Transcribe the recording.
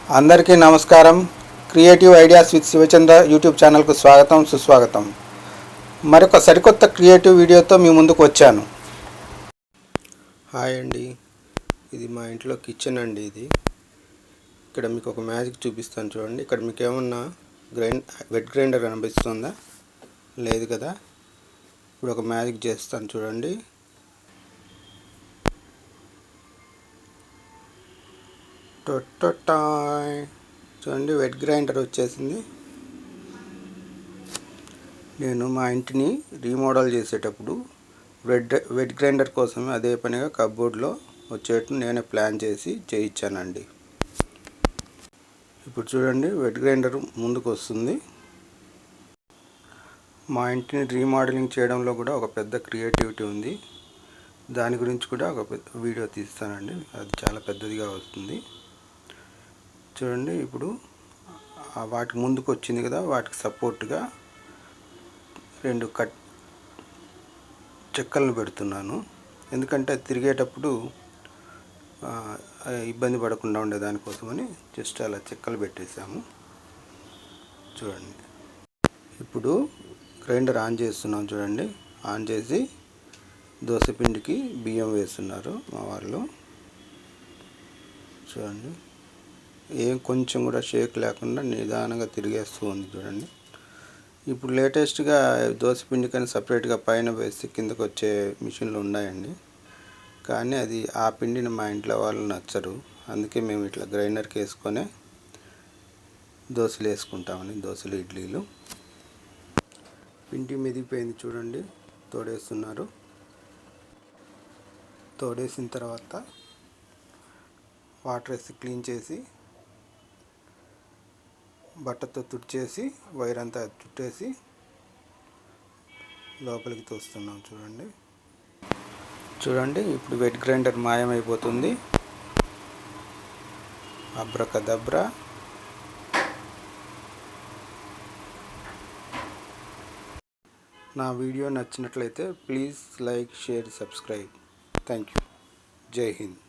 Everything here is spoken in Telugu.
అందరికీ నమస్కారం. Creative ideas with Shivachandra YouTube ఛానల్కు స్వాగతం, సుస్వాగతం. మరొక సరికొత్త క్రియేటివ్ వీడియోతో మీ ముందుకు వచ్చాను. హాయ్ అండి, ఇది మా ఇంట్లో కిచెన్ అండి. ఇక్కడ మీకు ఒక మ్యాజిక్ చూపిస్తాను చూడండి. ఇక్కడ మీకు ఏమన్నా వెట్ గ్రైండర్ కనిపిస్తుందా? లేదు కదా. ఇప్పుడు ఒక మ్యాజిక్ చేస్తాను చూడండి. చూడండి, వెట్ గ్రైండర్ వచ్చేసింది. నేను మా ఇంటిని రీమోడల్ చేసేటప్పుడు వెట్ గ్రైండర్ కోసమే అదే పనిగా కబోర్డ్లో వచ్చేట్టు నేనే ప్లాన్ చేసి చేయించానండి. ఇప్పుడు చూడండి, వెట్ గ్రైండర్ ముందుకు వస్తుంది. మా ఇంటిని రీమోడలింగ్ చేయడంలో కూడా ఒక పెద్ద క్రియేటివిటీ ఉంది. దాని గురించి కూడా ఒక వీడియో తీస్తానండి. అది చాలా పెద్దదిగా వస్తుంది. చూడండి, ఇప్పుడు వాటికి ముందుకు వచ్చింది కదా, వాటికి సపోర్ట్గా 2 చెక్కలను పెడుతున్నాను. ఎందుకంటే తిరిగేటప్పుడు ఇబ్బంది పడకుండా ఉండే దానికోసమని జస్ట్ అలా చెక్కలు పెట్టేసాము. చూడండి, ఇప్పుడు గ్రైండర్ ఆన్ చేస్తున్నాం. చూడండి, ఆన్ చేసి దోసపిండికి బియ్యం వేస్తున్నారు మా వాళ్ళు. చూడండి, ఏం కొంచెం కూడా షేక్ లేకుండా నిదానంగా తిరిగేస్తూ ఉంది. చూడండి, ఇప్పుడు లేటెస్ట్గా దోసపిండి కానీ సపరేట్గా పైన వేసి కిందకు వచ్చే మిషన్లు ఉన్నాయండి. కానీ అది ఆ పిండిని మా ఇంట్లో వాళ్ళు నచ్చరు. అందుకే మేము ఇట్లా గ్రైండర్కి వేసుకొని దోశలు వేసుకుంటామని. దోశలు, ఇడ్లీలు. పిండి మెదిగిపోయింది చూడండి, తోడేస్తున్నారు. తోడేసిన తర్వాత వాటర్ వేసి క్లీన్ చేసి బట్టతో తుడిచేసి వైర్ అంతా చుట్టేసి లోపలికి తోస్తున్నాం. చూడండి, ఇప్పుడు వెట్ గ్రైండర్ మాయమైపోతుంది. అబ్రకదబ్రా. నా వీడియో నచ్చినట్లయితే please like, share, subscribe. Thank you. జై హింద్.